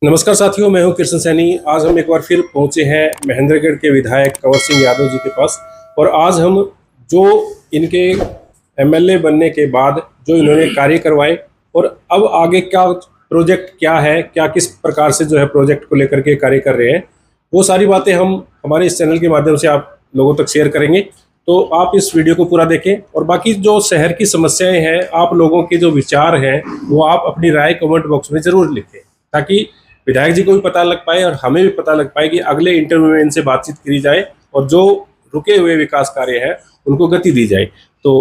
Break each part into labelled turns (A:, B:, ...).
A: नमस्कार साथियों, मैं हूं कृष्ण सैनी। आज हम एक बार फिर पहुंचे हैं महेंद्रगढ़ के विधायक कंवर सिंह यादव जी के पास। और आज हम जो इनके एमएलए बनने के बाद जो इन्होंने कार्य करवाए और अब आगे क्या प्रोजेक्ट क्या है, क्या किस प्रकार से जो है प्रोजेक्ट को लेकर के कार्य कर रहे हैं, वो सारी बातें हम हमारे इस चैनल के माध्यम से आप लोगों तक शेयर करेंगे। तो आप इस वीडियो को पूरा देखें और बाकी जो शहर की समस्याएं हैं, आप लोगों के जो विचार हैं, वो आप अपनी राय कमेंट बॉक्स में ज़रूर लिखें, ताकि विधायक जी को भी पता लग पाए और हमें भी पता लग पाए कि अगले इंटरव्यू में इनसे बातचीत करी जाए और जो रुके हुए विकास कार्य हैं उनको गति दी जाए। तो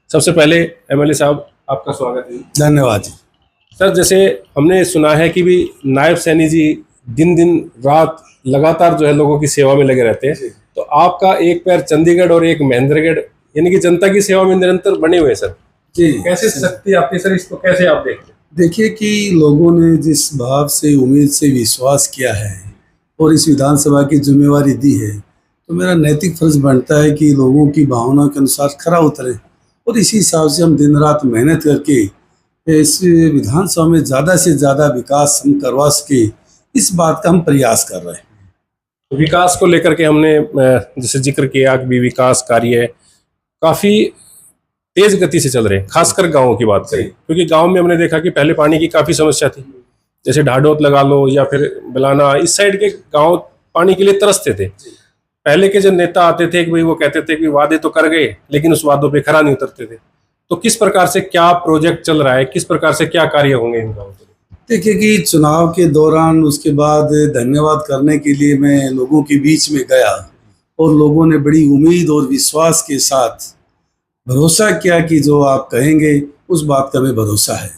A: सबसे पहले एमएलए साहब, आपका स्वागत है।
B: धन्यवाद जी।
A: सर, जैसे हमने सुना है कि भी नायब सैनी जी दिन दिन रात लगातार जो है लोगों की सेवा में लगे रहते हैं, तो आपका एक पैर चंडीगढ़ और एक महेंद्रगढ़, यानी कि जनता की सेवा में निरंतर बने हुए सर
B: जी।
A: कैसे शक्ति आपकी सर, इसको कैसे आप देखते हैं?
B: देखिए कि लोगों ने जिस भाव से, उम्मीद से विश्वास किया है और इस विधानसभा की जिम्मेवारी दी है, तो मेरा नैतिक फर्ज बनता है कि लोगों की भावनाओं के अनुसार खरा उतरे और इसी हिसाब से हम दिन रात मेहनत करके इस विधानसभा में ज़्यादा से ज़्यादा विकास हम करवा सके, इस बात का हम प्रयास कर रहे हैं।
A: विकास को लेकर के हमने जैसे जिक्र किया कि विकास कार्य काफ़ी तेज गति से चल रहे हैं, खासकर गाँव की बात करें, क्योंकि गाँव में हमने देखा कि पहले पानी की काफ़ी समस्या थी। जैसे ढाडोत लगा लो या फिर बिलाना, इस साइड के गाँव पानी के लिए तरसते थे। पहले के जो नेता आते थे कि भाई वो कहते थे कि वादे तो कर गए लेकिन उस वादों पे खरा नहीं उतरते थे। तो किस प्रकार से क्या प्रोजेक्ट चल रहा है, किस प्रकार से क्या कार्य होंगे इन गाँव के?
B: देखिए कि चुनाव के दौरान उसके बाद धन्यवाद करने के लिए मैं लोगों के बीच में गया और लोगों ने बड़ी उम्मीद और विश्वास के साथ भरोसा किया कि जो आप कहेंगे उस बात का हमें भरोसा है।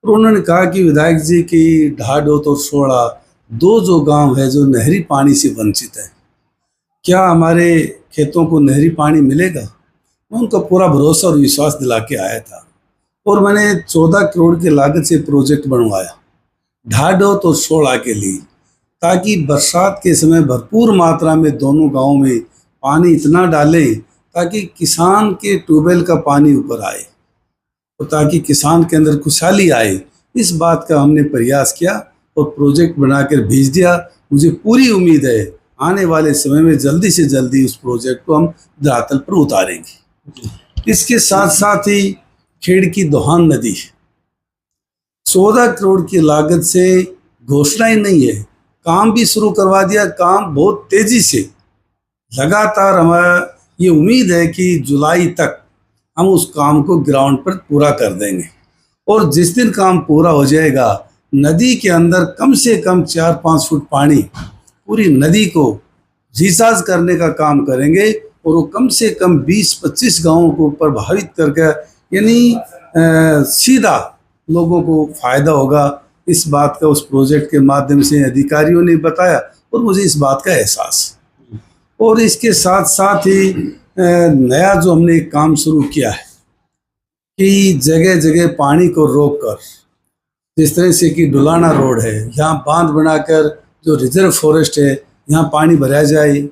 B: और उन्होंने कहा कि विधायक जी की ढाडोत और सोड़ा दो जो गांव है जो नहरी पानी से वंचित है, क्या हमारे खेतों को नहरी पानी मिलेगा? मैं उनका पूरा भरोसा और विश्वास दिला के आया था और मैंने 14 करोड़ की लागत से प्रोजेक्ट बनवाया ढाडोत और सोड़ा के लिए, ताकि बरसात के समय भरपूर मात्रा में दोनों गाँव में पानी इतना डालें ताकि किसान के ट्यूबवेल का पानी ऊपर आए और ताकि किसान के अंदर खुशहाली आए। इस बात का हमने प्रयास किया और प्रोजेक्ट बनाकर भेज दिया। मुझे पूरी उम्मीद है आने वाले समय में जल्दी से जल्दी उस प्रोजेक्ट को हम धरातल पर उतारेंगे। इसके साथ साथ ही खेड़ की दोहान नदी 14 करोड़ की लागत से घोषणा ही नहीं है, काम भी शुरू करवा दिया। काम बहुत तेजी से लगातार, हमारा ये उम्मीद है कि जुलाई तक हम उस काम को ग्राउंड पर पूरा कर देंगे और जिस दिन काम पूरा हो जाएगा, नदी के अंदर कम से कम 4-5 फुट पानी पूरी नदी को रिचार्ज करने का काम करेंगे और वो कम से कम 20-25 गांवों को प्रभावित करके, यानी सीधा लोगों को फायदा होगा। इस बात का उस प्रोजेक्ट के माध्यम से अधिकारियों ने बताया और मुझे इस बात का एहसास। और इसके साथ साथ ही नया जो हमने एक काम शुरू किया है कि जगह जगह पानी को रोककर, जिस तरह से कि डुलाना रोड है, यहाँ बांध बनाकर जो रिजर्व फॉरेस्ट है यहाँ पानी भरा जाए।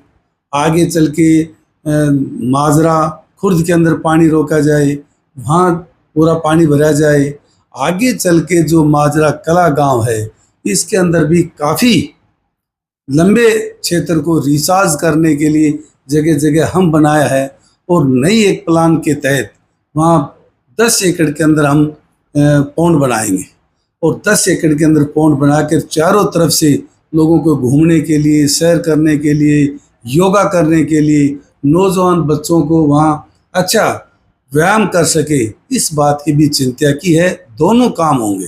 B: आगे चल के माजरा खुर्द के अंदर पानी रोका जाए, वहाँ पूरा पानी भरा जाए। आगे चल के जो माजरा कला गांव है, इसके अंदर भी काफ़ी लंबे क्षेत्र को रिचार्ज करने के लिए जगह जगह हम बनाया है और नई एक प्लान के तहत वहाँ 10 एकड़ के अंदर हम पौंड बनाएंगे और 10 एकड़ के अंदर पौंड बनाकर चारों तरफ से लोगों को घूमने के लिए, सैर करने के लिए, योगा करने के लिए, नौजवान बच्चों को वहाँ अच्छा व्यायाम कर सके, इस बात की भी चिंता की है। दोनों काम होंगे,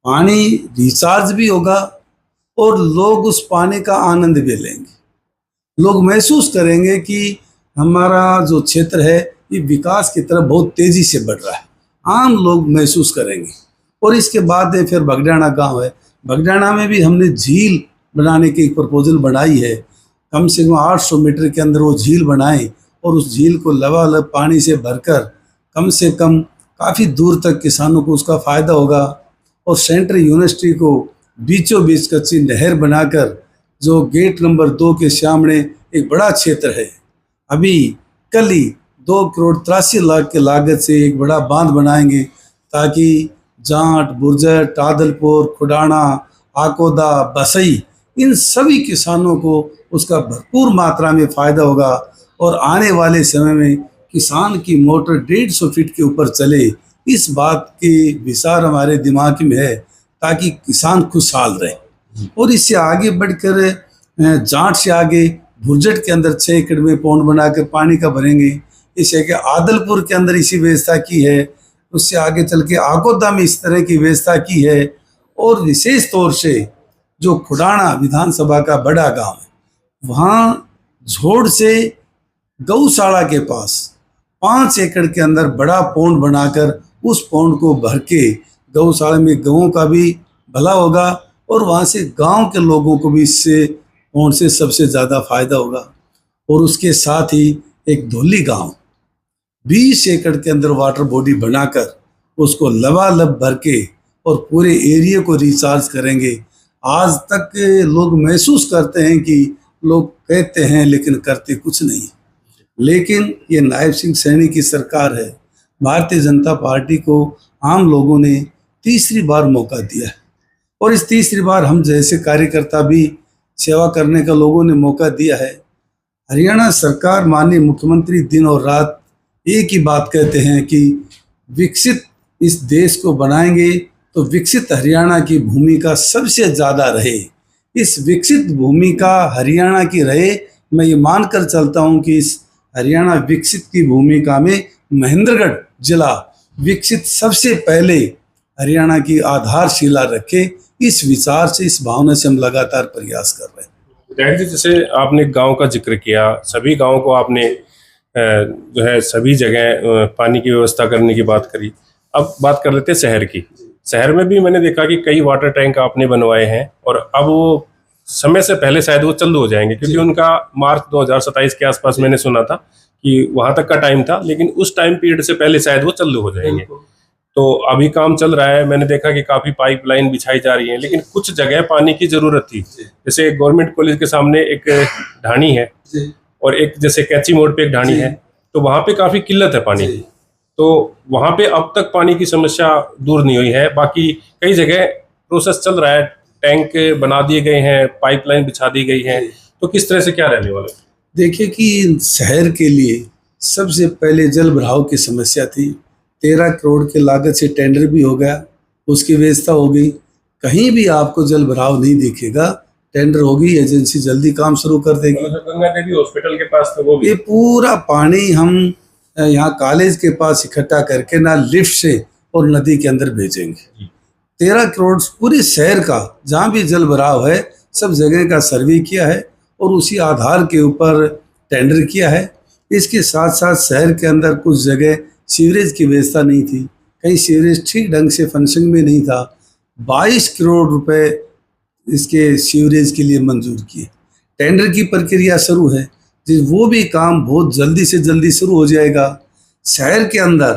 B: पानी रिचार्ज भी होगा और लोग उस पानी का आनंद भी लेंगे। लोग महसूस करेंगे कि हमारा जो क्षेत्र है ये विकास की तरफ बहुत तेज़ी से बढ़ रहा है, आम लोग महसूस करेंगे। और इसके बाद फिर बगडाना गांव है, बगडाना में भी हमने झील बनाने की एक प्रपोजल बनाई है। कम से कम 800 मीटर के अंदर वो झील बनाएं और उस झील को लबालब पानी से भरकर कम से कम काफ़ी दूर तक किसानों को उसका फ़ायदा होगा। और सेंट्रल यूनिवर्सिटी को बीचों बीच कच्ची नहर बनाकर, जो गेट नंबर 2 के सामने एक बड़ा क्षेत्र है, अभी कल ही 2 करोड़ 83 लाख की लागत से एक बड़ा बांध बनाएंगे ताकि जाट, बुर्जर, टादलपुर, खुडाना आकोदा, बसई, इन सभी किसानों को उसका भरपूर मात्रा में फ़ायदा होगा। और आने वाले समय में किसान की मोटर 150 फीट के ऊपर चले, इस बात की विचार हमारे दिमाग में है, ताकि किसान खुशहाल रहे। और इससे आगे बढ़कर जाट से आगे भुरजट के अंदर 6 एकड़ में पौंड बनाकर पानी का भरेंगे। इससे कि आदलपुर के अंदर इसी व्यवस्था की है, उससे आगे चल के आकोदा में इस तरह की व्यवस्था की है। और विशेष तौर से जो खुडाना विधानसभा का बड़ा गांव है, वहाँ झोड़ से गौशाला के पास 5 एकड़ के अंदर बड़ा पौंड बनाकर उस पौंड को भर के गौशाला में गौों का भी भला होगा और वहाँ से गांव के लोगों को भी इससे पौंड से सबसे ज़्यादा फायदा होगा। और उसके साथ ही एक धोली गांव 20 एकड़ के अंदर वाटर बॉडी बनाकर उसको लबालब भर के और पूरे एरिया को रिचार्ज करेंगे। आज तक लोग महसूस करते हैं कि लोग कहते हैं लेकिन करते कुछ नहीं। लेकिन ये नायब सिंह सैनी की सरकार है, भारतीय जनता पार्टी को आम लोगों ने तीसरी बार मौका दिया है और इस तीसरी बार हम जैसे कार्यकर्ता भी सेवा करने का लोगों ने मौका दिया है। हरियाणा सरकार, माननीय मुख्यमंत्री दिन और रात एक ही बात कहते हैं कि विकसित इस देश को बनाएंगे तो विकसित हरियाणा की भूमिका सबसे ज़्यादा रहे। इस विकसित भूमिका हरियाणा की रहे, मैं ये मानकर चलता हूँ कि इस हरियाणा विकसित की भूमिका में महेंद्रगढ़ जिला विकसित सबसे पहले हरियाणा की आधारशिला रखे। इस विचार से, इस भावना से हम लगातार प्रयास कर रहे हैं।
A: विधायक जी, जैसे आपने गांव का जिक्र किया, सभी गांव को आपने जो है सभी जगह पानी की व्यवस्था करने की बात करी। अब बात कर लेते हैं शहर की। शहर में भी मैंने देखा कि कई वाटर टैंक आपने बनवाए हैं और अब वो समय से पहले शायद वो चालू हो जाएंगे, क्योंकि उनका मार्च 2027 के आसपास मैंने सुना था कि वहां तक का टाइम था, लेकिन उस टाइम पीरियड से पहले शायद वो चालू हो जाएंगे। तो अभी काम चल रहा है, मैंने देखा कि काफी पाइपलाइन बिछाई जा रही है, लेकिन कुछ जगह पानी की जरूरत थी। जैसे गवर्नमेंट कॉलेज के सामने एक ढाणी है और एक जैसे कैची मोड़ पे एक ढाणी है, तो वहां पे काफी किल्लत है पानी की। तो वहां पे अब तक पानी की समस्या दूर नहीं हुई है। बाकी कई जगह प्रोसेस चल रहा है, टैंक बना दिए गए हैं, पाइपलाइन बिछा दी गई है, तो किस तरह से क्या रहने वाला है?
B: देखिए कि शहर के लिए सबसे पहले जल भराव की समस्या थी। 13 करोड़ की लागत से टेंडर भी हो गया, उसकी व्यवस्था हो गई। कहीं भी आपको जल भराव नहीं दिखेगा, टेंडर होगी, एजेंसी जल्दी काम शुरू कर देगी।
A: गंगा देवी हॉस्पिटल के पास तो वो भी,
B: ये पूरा पानी हम यहाँ कॉलेज के पास इकट्ठा करके ना लिफ्ट से और नदी के अंदर भेजेंगे। 13 करोड़ पूरे शहर का जहाँ भी जल भराव है सब जगह का सर्वे किया है और उसी आधार के ऊपर टेंडर किया है। इसके साथ साथ शहर के अंदर कुछ जगह सीवरेज की व्यवस्था नहीं थी, कहीं सीवरेज ठीक ढंग से फंक्शन में नहीं था। 22 करोड़ रुपए इसके सीवरेज के लिए मंजूर किए। टेंडर की प्रक्रिया शुरू है, वो भी काम बहुत जल्दी से जल्दी शुरू हो जाएगा। शहर के अंदर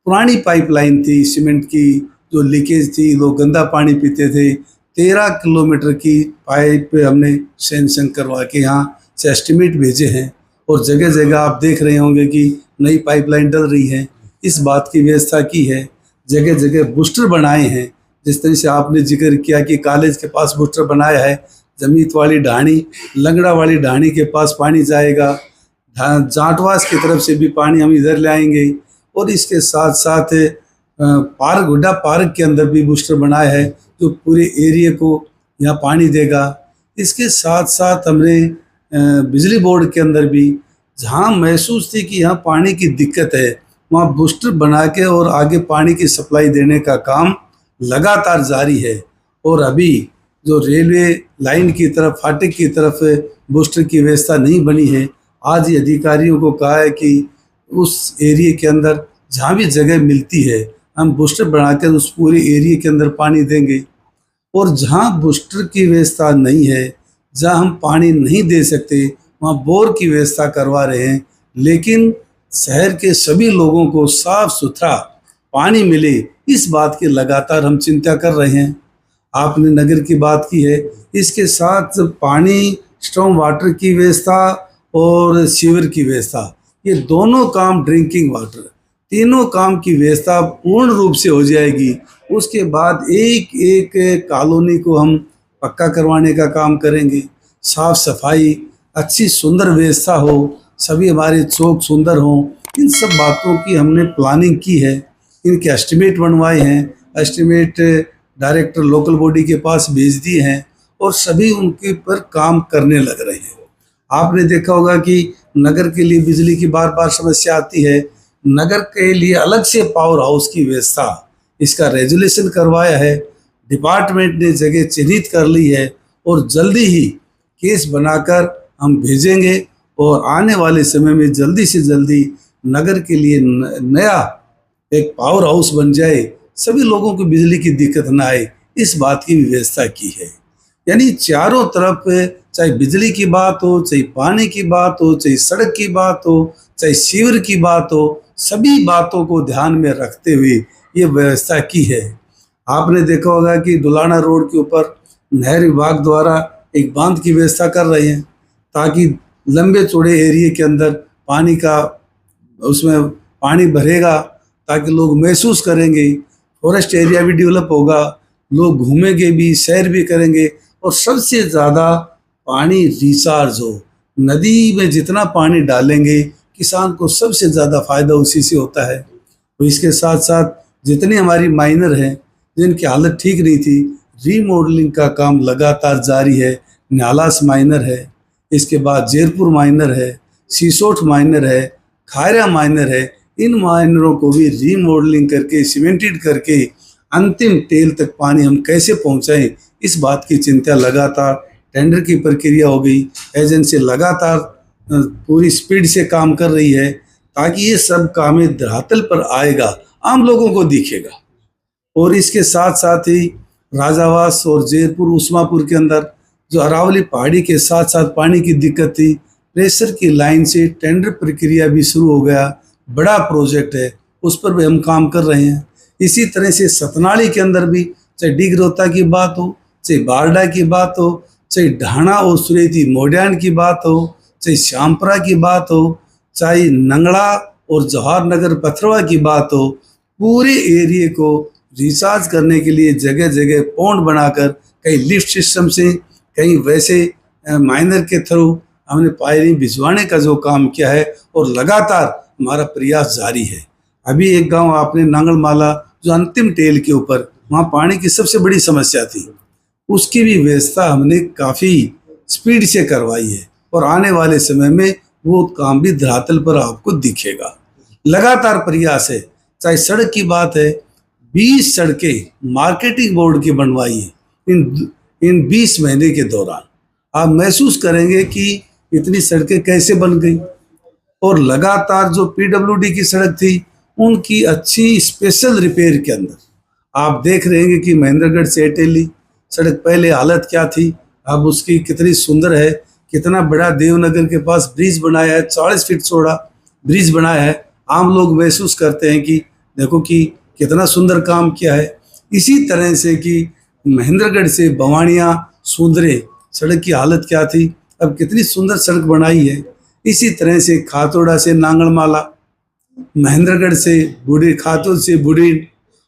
B: पुरानी पाइपलाइन थी सीमेंट की, जो लीकेज थी, लोग गंदा पानी पीते थे। 13 किलोमीटर की पाइप हमने सैंक्शन करवा के यहाँ से एस्टिमेट भेजे हैं और जगह जगह आप देख रहे होंगे कि नई पाइपलाइन डल रही है। इस बात की व्यवस्था की है, जगह जगह बूस्टर बनाए हैं। जिस तरह से आपने जिक्र किया कि कॉलेज के पास बूस्टर बनाया है, जमीत वाली ढाणी, लंगड़ा वाली ढाणी के पास पानी जाएगा, जाटवास की तरफ से भी पानी हम इधर ले आएंगे। और इसके साथ साथ पार्क, हुड्डा पार्क के अंदर भी बूस्टर बनाया है जो पूरे एरिया को यहाँ पानी देगा। इसके साथ साथ हमने बिजली बोर्ड के अंदर भी जहाँ महसूस थी कि यहाँ पानी की दिक्कत है, वहाँ बूस्टर बना के और आगे पानी की सप्लाई देने का काम लगातार जारी है। और अभी जो रेलवे लाइन की तरफ, फाटक की तरफ बूस्टर की व्यवस्था नहीं बनी है, आज ही अधिकारियों को कहा है कि उस एरिया के अंदर जहाँ भी जगह मिलती है हम बूस्टर बनाकर उस पूरे एरिया के अंदर पानी देंगे। और जहाँ बूस्टर की व्यवस्था नहीं है, जहाँ हम पानी नहीं दे सकते, वहाँ बोर की व्यवस्था करवा रहे हैं। लेकिन शहर के सभी लोगों को साफ सुथरा पानी मिले, इस बात की लगातार हम चिंता कर रहे हैं। आपने नगर की बात की है, इसके साथ पानी, स्टॉर्म वाटर की व्यवस्था और सीवर की व्यवस्था, ये दोनों काम, ड्रिंकिंग वाटर, तीनों काम की व्यवस्था पूर्ण रूप से हो जाएगी। उसके बाद एक एक कॉलोनी को हम पक्का करवाने का काम करेंगे। साफ सफाई, अच्छी सुंदर व्यवस्था हो, सभी हमारे चौक सुंदर हों, इन सब बातों की हमने प्लानिंग की है। इनके एस्टिमेट बनवाए हैं, एस्टिमेट डायरेक्टर लोकल बॉडी के पास भेज दिए हैं और सभी उनके पर काम करने लग रहे हैं। आपने देखा होगा कि नगर के लिए बिजली की बार बार समस्या आती है। नगर के लिए अलग से पावर हाउस की व्यवस्था, इसका रेजुलेशन करवाया है, डिपार्टमेंट ने जगह चिन्हित कर ली है और जल्दी ही केस बनाकर हम भेजेंगे और आने वाले समय में जल्दी से जल्दी नगर के लिए नया एक पावर हाउस बन जाए, सभी लोगों को बिजली की दिक्कत ना आए, इस बात की व्यवस्था की है। यानी चारों तरफ, चाहे बिजली की बात हो, चाहे पानी की बात हो, चाहे सड़क की बात हो, चाहे सीवर की बात हो, सभी बातों को ध्यान में रखते हुए ये व्यवस्था की है। आपने देखा होगा कि दुलाना रोड के ऊपर नहर विभाग द्वारा एक बांध की व्यवस्था कर रहे हैं ताकि लंबे चौड़े एरिया के अंदर पानी का, उसमें पानी भरेगा ताकि लोग महसूस करेंगे, फॉरेस्ट एरिया भी डेवलप होगा, लोग घूमेंगे भी, सैर भी करेंगे और सबसे ज़्यादा पानी रिचार्ज हो। नदी में जितना पानी डालेंगे किसान को सबसे ज़्यादा फायदा उसी से होता है। तो इसके साथ साथ जितनी हमारी माइनर हैं जिनकी हालत ठीक नहीं थी, रीमॉडलिंग का काम लगातार जारी है। न्यालास माइनर है, इसके बाद जेरपुर माइनर है, सीसोट माइनर है, खायरा माइनर है। इन माइनरों को भी रीमॉडलिंग करके, सीमेंटेड करके अंतिम टेल तक पानी हम कैसे पहुंचाएं, इस बात की चिंता लगातार, टेंडर की प्रक्रिया हो गई, एजेंसी लगातार पूरी स्पीड से काम कर रही है ताकि ये सब काम धरातल पर आएगा, आम लोगों को दिखेगा। और इसके साथ साथ ही राजावास और जयपुर उस्मापुर के अंदर जो अरावली पहाड़ी के साथ साथ पानी की दिक्कत थी, प्रेशर की लाइन से टेंडर प्रक्रिया भी शुरू हो गया। बड़ा प्रोजेक्ट है, उस पर भी हम काम कर रहे हैं। इसी तरह से सतनाली के अंदर भी, चाहे डिगरोता की बात हो, चाहे बारडा की बात हो, चाहे ढाणा और सुरेती मोडियान की बात हो, चाहे श्यामपुरा की बात हो, चाहे नंगड़ा और जवाहर नगर पथरवा की बात हो, पूरे एरिए को रिचार्ज करने के लिए जगह जगह पॉन्ड बनाकर, कहीं लिफ्ट सिस्टम से, कहीं वैसे माइनर के थ्रू हमने पायरिंग भिजवाने का जो काम किया है और लगातार हमारा प्रयास जारी है। अभी एक गांव आपने नांगलमाला, जो अंतिम टेल के ऊपर, वहाँ पानी की सबसे बड़ी समस्या थी, उसकी भी व्यवस्था हमने काफ़ी स्पीड से करवाई है और आने वाले समय में वो काम भी धरातल पर आपको दिखेगा। लगातार प्रयास है। चाहे सड़क की बात है, 20 सड़कें मार्केटिंग बोर्ड की बनवाई है इन 20 महीने के दौरान। आप महसूस करेंगे कि इतनी सड़कें कैसे बन गई। और लगातार जो पीडब्ल्यूडी की सड़क थी, उनकी अच्छी स्पेशल रिपेयर के अंदर आप देख रहे हैं कि महेंद्रगढ़ से एटेली सड़क पहले हालत क्या थी, अब उसकी कितनी सुंदर है। कितना बड़ा देवनगर के पास ब्रिज बनाया है, 40 फीट चौड़ा ब्रिज बनाया है। आम लोग महसूस करते हैं कि देखो कि कितना सुंदर काम किया है। इसी तरह से कि महेंद्रगढ़ से बवानिया सुंदरे सड़क की हालत क्या थी, अब कितनी सुंदर सड़क बनाई है। इसी तरह से खातोड़ा से नांगलमाला, महेंद्रगढ़ से बूढ़ी, खातोड़ से बूढ़ी,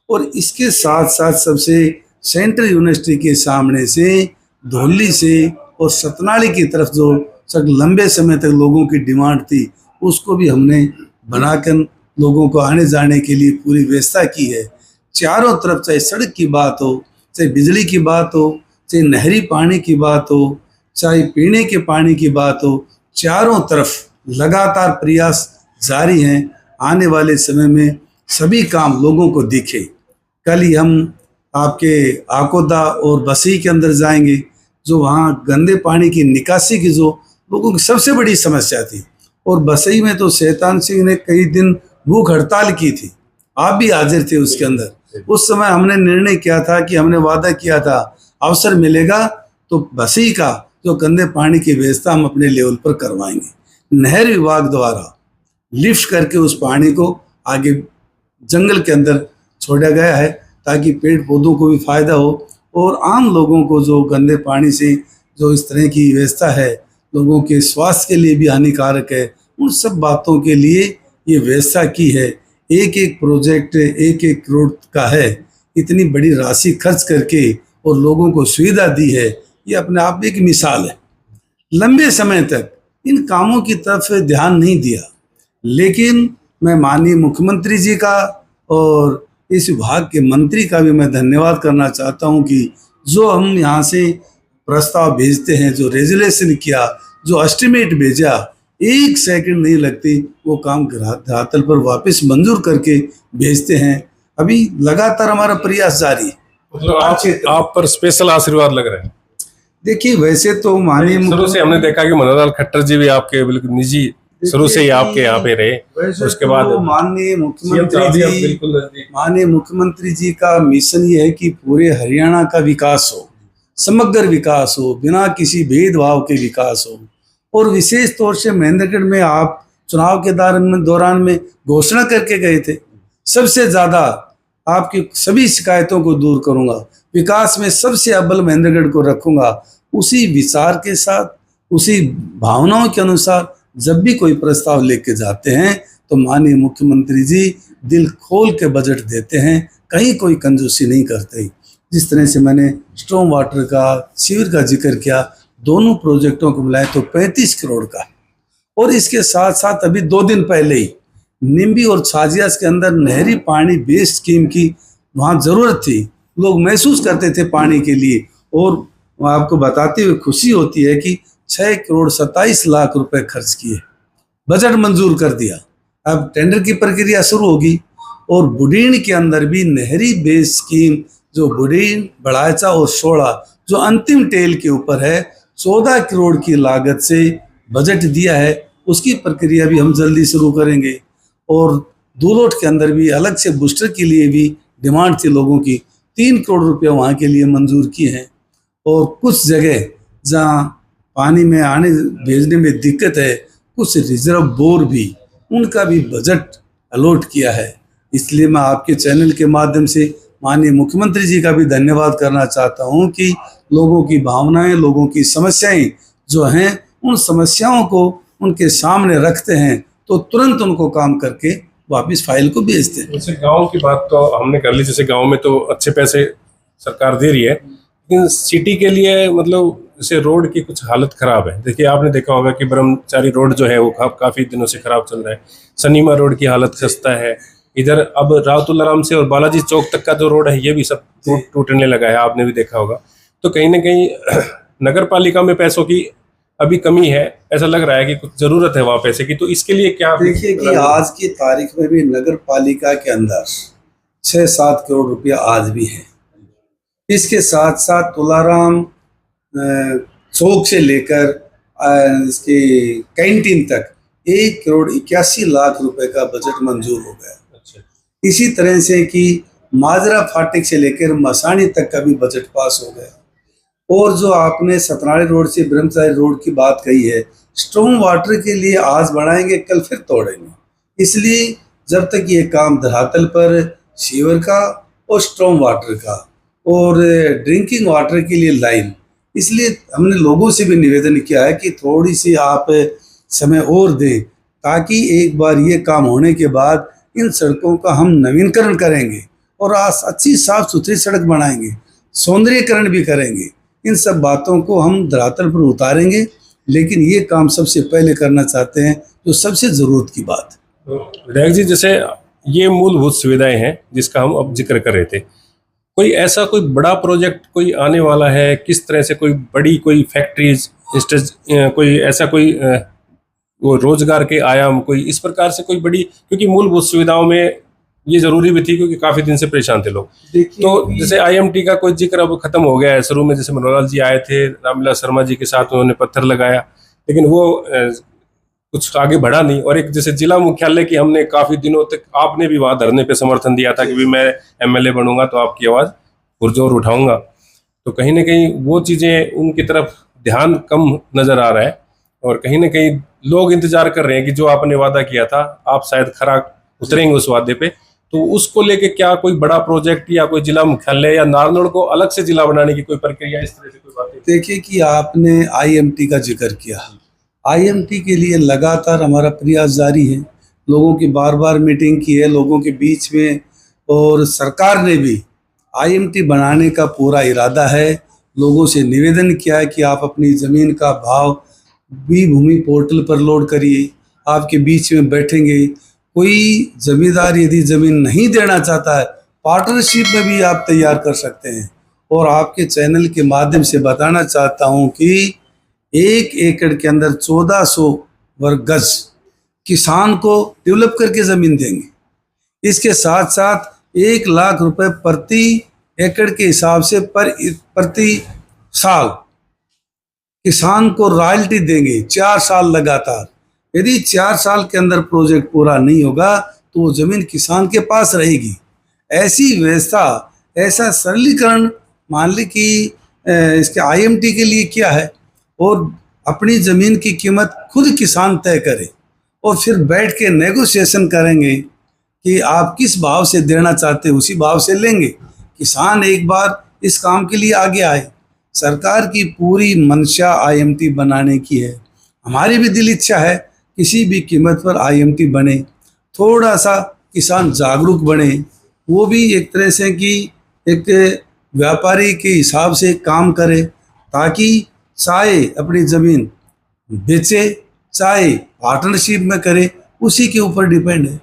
B: और इसके साथ साथ सबसे सेंट्रल यूनिवर्सिटी के सामने से धौली से और सतनाली की तरफ जो सड़क लंबे समय तक लोगों की डिमांड थी, उसको भी हमने बनाकर लोगों को आने जाने के लिए पूरी व्यवस्था की है। चारों तरफ, चाहे सड़क की बात हो, चाहे बिजली की बात हो, चाहे नहरी पानी की बात हो, चाहे पीने के पानी की बात हो, चारों तरफ लगातार प्रयास जारी हैं। आने वाले समय में सभी काम लोगों को दिखे। कल ही हम आपके आकोदा और बसई के अंदर जाएंगे, जो वहाँ गंदे पानी की निकासी की जो लोगों की सबसे बड़ी समस्या थी। और बसई में तो शैतान सिंह ने कई दिन भूख हड़ताल की थी, आप भी हाजिर थे उसके अंदर। उस समय हमने निर्णय किया था कि हमने वादा किया था अवसर मिलेगा तो बसई का जो गंदे पानी की व्यवस्था हम अपने लेवल पर करवाएंगे। नहर विभाग द्वारा लिफ्ट करके उस पानी को आगे जंगल के अंदर छोड़ा गया है ताकि पेड़ पौधों को भी फायदा हो और आम लोगों को जो गंदे पानी से जो इस तरह की व्यवस्था है, लोगों के स्वास्थ्य के लिए भी हानिकारक है, उन सब बातों के लिए ये व्यवस्था की है। एक एक प्रोजेक्ट 1-1 करोड़ का है। इतनी बड़ी राशि खर्च करके और लोगों को सुविधा दी है, ये अपने आप में एक मिसाल है। लंबे समय तक इन कामों की तरफ ध्यान नहीं दिया, लेकिन मैं माननीय मुख्यमंत्री जी का और इस विभाग के मंत्री का भी मैं धन्यवाद करना चाहता हूं कि जो हम यहाँ से प्रस्ताव भेजते हैं, जो रेजोल्यूशन किया, जो एस्टिमेट भेजा, 1 सेकंड नहीं लगती, वो काम धरातल पर वापस मंजूर करके भेजते हैं। अभी लगातार हमारा प्रयास जारी है।
A: मतलब आप पर स्पेशल आशीर्वाद लग रहा है।
B: देखिए, वैसे तो माननीय
A: शुरू से हमने देखा कि मनोहर लाल खट्टर जी भी आपके बिल्कुल निजी शुरू से ही आपके यहाँ पे रहे, उसके बाद
B: माननीय मुख्यमंत्री जी का मिशन ये है कि पूरे हरियाणा का विकास हो, समग्र विकास हो, बिना किसी भेदभाव के विकास हो। और विशेष तौर से महेंद्रगढ़ में आप चुनाव के दौरान में घोषणा करके गए थे, सबसे ज्यादा आपकी सभी शिकायतों को दूर करूंगा, विकास में सबसे अव्वल महेंद्रगढ़ को रखूंगा। उसी विचार के साथ, उसी भावनाओं के अनुसार जब भी कोई प्रस्ताव लेके जाते हैं तो माननीय मुख्यमंत्री जी दिल खोल के बजट देते हैं, कहीं कोई कंजूसी नहीं करते। जिस तरह से मैंने स्ट्रॉम वाटर का, शिविर का जिक्र किया, दोनों प्रोजेक्टों को मिलाए तो 35 करोड़ का। और इसके साथ साथ अभी 2 दिन पहले ही निम्बी और छाजियास के अंदर नहरी पानी बेस्ड स्कीम की वहाँ ज़रूरत थी, लोग महसूस करते थे पानी के लिए। और आपको बताते हुए खुशी होती है कि 6 करोड़ 27 लाख रुपए खर्च किए, बजट मंजूर कर दिया। अब टेंडर की प्रक्रिया शुरू होगी। और बुडीन के अंदर भी नहरी बेस्ड स्कीम, जो बुडीन, बड़ाचा और शोड़ा, जो अंतिम टेल के ऊपर है, 14 करोड़ की लागत से बजट दिया है, उसकी प्रक्रिया भी हम जल्दी शुरू करेंगे। और दूलोट के अंदर भी अलग से बूस्टर के लिए भी डिमांड थी लोगों की, 3 करोड़ रुपए वहाँ के लिए मंजूर किए हैं। और कुछ जगह जहाँ पानी में आने भेजने में दिक्कत है, कुछ रिजर्व बोर भी, उनका भी बजट अलॉट किया है। इसलिए मैं आपके चैनल के माध्यम से माननीय मुख्यमंत्री जी का भी धन्यवाद करना चाहता हूं कि लोगों की भावनाएं, लोगों की समस्याएं जो हैं, उन समस्याओं को उनके सामने रखते हैं तो तुरंत उनको काम करके वापस फाइल को भेजते हैं।
A: जैसे गांव की बात तो हमने कर ली, जैसे गांव में तो अच्छे पैसे सरकार दे रही है, लेकिन सिटी के लिए मतलब जैसे रोड की कुछ हालत खराब है। देखिए, आपने देखा होगा कि ब्रह्मचारी रोड जो है वो काफी दिनों से खराब चल रहा है। सनीमा रोड की हालत खस्ता है। इधर अब रावतुल्लाराम से और बालाजी चौक तक का जो रोड है, ये भी सब टूटने लगा है, आपने भी देखा होगा। तो कहीं ना कहीं नगर पालिका में पैसों की अभी कमी है, ऐसा लग रहा है कि कुछ जरूरत है वहाँ पैसे की। तो इसके लिए क्या,
B: देखिए कि आज की तारीख में भी नगर पालिका के अंदर 6-7 करोड़ रुपया आज भी है। इसके साथ साथ तुलाराम चौक से लेकर इसके कैंटीन तक 1 करोड़ 81 लाख रुपए का बजट मंजूर हो गया। इसी तरह से कि माजरा फाटक से लेकर मसानी तक का भी बजट पास हो गया। और जो आपने सतनाड़ी रोड से ब्रह्मचारी रोड की बात कही है, स्ट्रॉम वाटर के लिए आज बढ़ाएंगे, कल फिर तोड़ेंगे। इसलिए जब तक ये काम धरातल पर सीवर का और स्ट्रॉम वाटर का और ड्रिंकिंग वाटर के लिए लाइन, इसलिए हमने लोगों से भी निवेदन किया है कि थोड़ी सी आप समय और दें, ताकि एक बार ये काम होने के बाद इन सड़कों का हम नवीनीकरण करेंगे और अच्छी साफ सुथरी सड़क बनाएंगे, सौंदर्यीकरण भी करेंगे। इन सब बातों को हम धरातल पर उतारेंगे, लेकिन ये काम सबसे पहले करना चाहते हैं जो सबसे ज़रूरत की बात।
A: विधायक जी, जैसे ये मूलभूत सुविधाएं हैं जिसका हम अब जिक्र कर रहे थे, कोई ऐसा कोई बड़ा प्रोजेक्ट कोई आने वाला है? किस तरह से कोई बड़ी कोई फैक्ट्रीज, कोई ऐसा कोई वो रोजगार के आयाम, कोई इस प्रकार से कोई बड़ी, क्योंकि मूलभूत सुविधाओं में ये जरूरी भी थी क्योंकि काफी दिन से परेशान थे लोग। तो जैसे IMT का कोई जिक्र अब खत्म हो गया है। शुरू में जैसे मनोहर लाल जी आए थे, रामविलास शर्मा जी के साथ उन्होंने पत्थर लगाया, लेकिन वो कुछ आगे बढ़ा नहीं। और एक जैसे जिला मुख्यालय की हमने काफी दिनों तक, आपने भी वहां धरने पे समर्थन दिया था कि भी मैं MLA बनूंगा तो आपकी आवाज पुरजोर उठाऊंगा। तो कहीं ना कहीं वो चीजें, उनकी तरफ ध्यान कम नजर आ रहा है और कहीं ना कहीं लोग इंतजार कर रहे हैं कि जो आपने वादा किया था आप शायद खरा उतरेंगे उस वादे पे। तो उसको लेके क्या कोई बड़ा प्रोजेक्ट या कोई जिला मुख्यालय या नारनौल को अलग से जिला बनाने की कोई प्रक्रिया, इस तरह से कोई बात?
B: देखिए कि आपने IMT का जिक्र किया, IMT के लिए लगातार हमारा प्रयास जारी है। लोगों की बार बार मीटिंग की है लोगों के बीच में, और सरकार ने भी आईएमटी बनाने का पूरा इरादा है। लोगों से निवेदन किया है कि आप अपनी ज़मीन का भाव भी भूमि पोर्टल पर लोड करिए, आपके बीच में बैठेंगे। कोई जमींदार यदि ज़मीन नहीं देना चाहता है, पार्टनरशिप में भी आप तैयार कर सकते हैं। और आपके चैनल के माध्यम से बताना चाहता हूं कि 1 एकड़ के अंदर 1400 वर्ग गज किसान को डेवलप करके ज़मीन देंगे। इसके साथ साथ 1 लाख रुपए प्रति एकड़ के हिसाब से प्रति साल किसान को रॉयल्टी देंगे 4 साल लगातार। यदि 4 साल के अंदर प्रोजेक्ट पूरा नहीं होगा तो वो ज़मीन किसान के पास रहेगी। ऐसी व्यवस्था, ऐसा सरलीकरण मान ली कि इसके आईएमटी के लिए किया है। और अपनी ज़मीन की कीमत खुद किसान तय करे और फिर बैठ के नेगोशिएशन करेंगे कि आप किस भाव से देना चाहते हैं, उसी भाव से लेंगे। किसान एक बार इस काम के लिए आगे आए। सरकार की पूरी मंशा आईएमटी बनाने की है। हमारी भी दिल इच्छा है किसी भी कीमत पर आईएमटी बने, थोड़ा सा किसान जागरूक बने, वो भी एक तरह से कि एक व्यापारी के हिसाब से काम करे, ताकि चाहे अपनी ज़मीन बेचे चाहे पार्टनरशिप में करे, उसी के ऊपर डिपेंड है।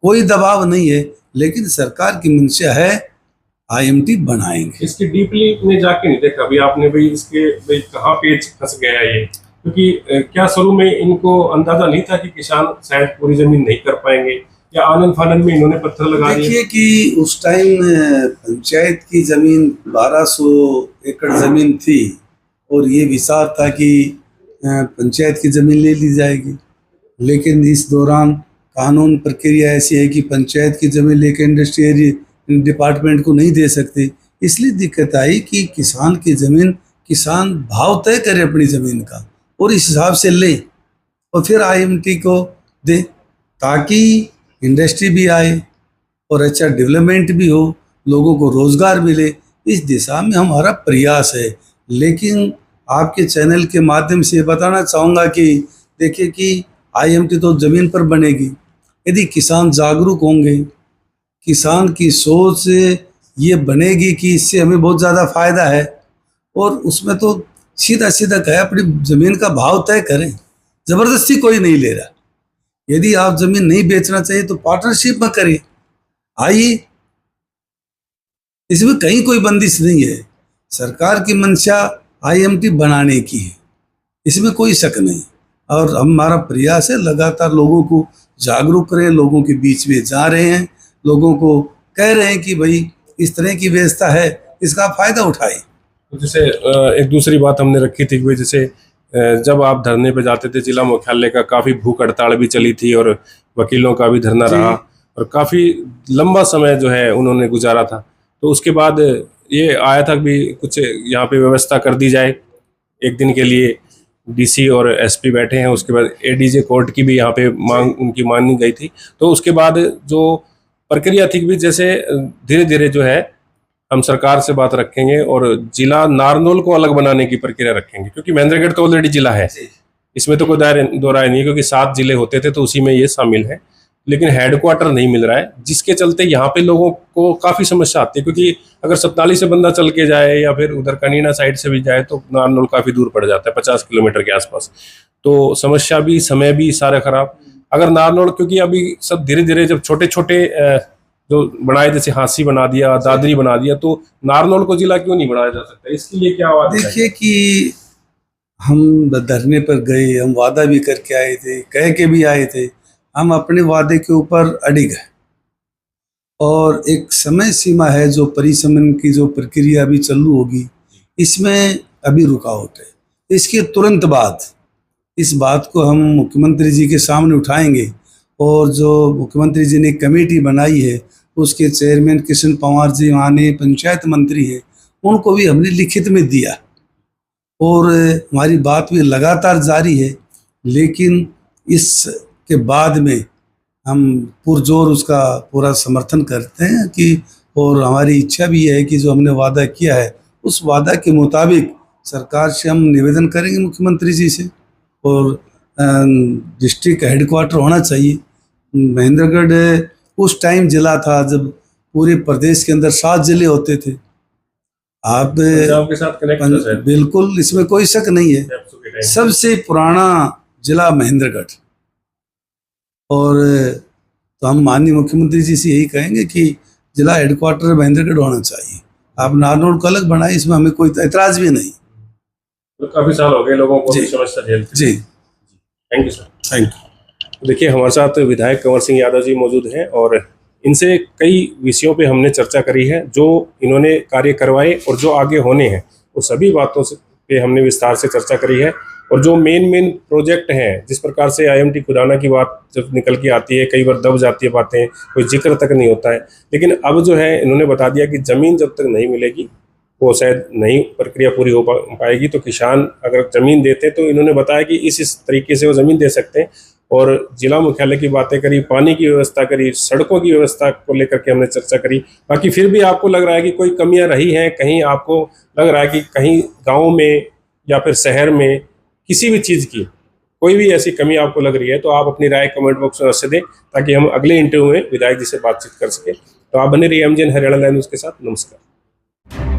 B: कोई दबाव नहीं है, लेकिन सरकार की मंशा है आईएमटी बनाएंगे।
A: इसकी डीपली ने जाके नहीं देखा अभी आपने भाई इसके भाई कहाँ पेच फंस गया ये, क्योंकि क्या शुरू में इनको अंदाजा नहीं था कि किसान शायद पूरी जमीन नहीं कर पाएंगे, या आनंद फानन में इन्होंने पत्थर लगा दिए?
B: देखिए कि उस टाइम पंचायत की जमीन 1200 एकड़ जमीन थी और ये विचार था कि पंचायत की जमीन ले ली जाएगी। लेकिन इस दौरान कानून प्रक्रिया ऐसी है कि पंचायत की जमीन लेकर इंडस्ट्रियल डिपार्टमेंट को नहीं दे सकते। इसलिए दिक्कत आई कि किसान की ज़मीन किसान भाव तय करे अपनी ज़मीन का और इस हिसाब से ले और फिर आईएमटी को दे, ताकि इंडस्ट्री भी आए और अच्छा डेवलपमेंट भी हो, लोगों को रोज़गार मिले। इस दिशा में हमारा प्रयास है। लेकिन आपके चैनल के माध्यम से बताना चाहूँगा कि देखिए कि आईएमटी तो ज़मीन पर बनेगी यदि किसान जागरूक होंगे, किसान की सोच ये बनेगी कि इससे हमें बहुत ज़्यादा फ़ायदा है। और उसमें तो सीधा सीधा कहे अपनी ज़मीन का भाव तय करें, ज़बरदस्ती कोई नहीं ले रहा। यदि आप ज़मीन नहीं बेचना चाहिए तो पार्टनरशिप में करिए, आइए, इसमें कहीं कोई बंदिश नहीं है। सरकार की मंशा आईएमटी बनाने की है, इसमें कोई शक नहीं। और हमारा प्रयास है लगातार लोगों को जागरूक करें, लोगों के बीच में जा रहे हैं, लोगों को कह रहे हैं कि भाई इस तरह की व्यवस्था है, इसका फ़ायदा उठाएं।
A: जैसे एक दूसरी बात हमने रखी थी कि भाई जैसे जब आप धरने पे जाते थे जिला मुख्यालय का काफ़ी भूख हड़ताल भी चली थी और वकीलों का भी धरना रहा और काफ़ी लंबा समय जो है उन्होंने गुजारा था। तो उसके बाद ये आया था कि कुछ यहाँ पे व्यवस्था कर दी जाए, एक दिन के लिए डीसी और एसपी बैठे हैं। उसके बाद एडीजे कोर्ट की भी यहाँ पे मांग उनकी मानी गई थी। तो उसके बाद जो प्रक्रिया थी कि जैसे धीरे धीरे जो है हम सरकार से बात रखेंगे और जिला नारनौल को अलग बनाने की प्रक्रिया रखेंगे, क्योंकि महेंद्रगढ़ तो ऑलरेडी जिला है, इसमें तो कोई दो राय नहीं है, क्योंकि 7 जिले होते थे तो उसी में ये शामिल है। लेकिन हेडक्वार्टर नहीं मिल रहा है, जिसके चलते यहाँ पे लोगों को काफ़ी समस्या आती है, क्योंकि अगर सतनाली से बंदा चल के जाए या फिर उधर कनीना साइड से भी जाए तो नारनौल काफ़ी दूर पड़ जाता है, 50 किलोमीटर के आसपास। तो समस्या भी, समय भी सारे खराब। अगर नारनौल, क्योंकि अभी सब धीरे धीरे जब छोटे छोटे जो बनाए, जैसे हांसी बना दिया, दादरी बना दिया, तो नारनौल को जिला क्यों नहीं बनाया जा सकता? इसके लिए क्या आवाज?
B: देखिए कि हम धरने पर गए, हम वादा भी करके आए थे, कह के भी आए थे, हम अपने वादे के ऊपर अडिग है और एक समय सीमा है जो परिसमन की जो प्रक्रिया अभी चालू होगी, इसमें अभी रुकावट है। इसके तुरंत बाद इस बात को हम मुख्यमंत्री जी के सामने उठाएंगे और जो मुख्यमंत्री जी ने कमेटी बनाई है उसके चेयरमैन कृष्ण पंवार जी माननीय पंचायत मंत्री है, उनको भी हमने लिखित में दिया और हमारी बात भी लगातार जारी है। लेकिन इसके बाद में हम पुरजोर उसका पूरा समर्थन करते हैं कि, और हमारी इच्छा भी है कि जो हमने वादा किया है उस वादा के मुताबिक सरकार से हम निवेदन करेंगे मुख्यमंत्री जी से। और डिस्ट्रिक्ट हेडक्वार्टर होना चाहिए। महेंद्रगढ़ उस टाइम जिला था जब पूरे प्रदेश के अंदर 7 जिले होते थे। आप
A: पंजाब के साथ कनेक्ट है शायद।
B: बिल्कुल, इसमें कोई शक नहीं है।
A: नेप्सू के टाइम।
B: सबसे पुराना जिला महेंद्रगढ़। और तो हम माननीय मुख्यमंत्री जी से यही कहेंगे कि जिला हेडक्वार्टर महेंद्रगढ़ होना चाहिए। आप नारनौल को अलग बनाए, इसमें हमें कोई एतराज भी नहीं।
A: तो काफी साल हो गए लोगों को
B: जी।
A: भी समस्या झेलते।
B: जी,
A: thank you sir.
B: Thank you.
A: देखिए, हमारे साथ विधायक कंवर सिंह यादव जी मौजूद हैं और इनसे कई विषयों पे हमने चर्चा करी है, जो इन्होंने कार्य करवाए और जो आगे होने हैं, वो सभी बातों से पे हमने विस्तार से चर्चा करी है। और जो मेन प्रोजेक्ट हैं, जिस प्रकार से IMT खुदाना की बात जब निकल के आती है, कई बार दब जाती है बातें, कोई जिक्र तक नहीं होता है, लेकिन अब जो है इन्होंने बता दिया कि ज़मीन जब तक नहीं मिलेगी वो शायद नहीं प्रक्रिया पूरी हो पाएगी। तो किसान अगर ज़मीन देते तो इन्होंने बताया कि इस तरीके से वो ज़मीन दे सकते हैं। और जिला मुख्यालय की बातें करी, पानी की व्यवस्था करी, सड़कों की व्यवस्था को लेकर के हमने चर्चा करी। बाकी फिर भी आपको लग रहा है कि कोई कमियां रही हैं, कहीं आपको लग रहा है कि कहीं गाँव में या फिर शहर में किसी भी चीज़ की कोई भी ऐसी कमी आपको लग रही है, तो आप अपनी राय कमेंट बॉक्स में अवश्य दें, ताकि हम अगले इंटरव्यू में विधायक जी से बातचीत कर सकें। तो आप बने रहिए MGN हरियाणा लाइव न्यूज़ के साथ। नमस्कार।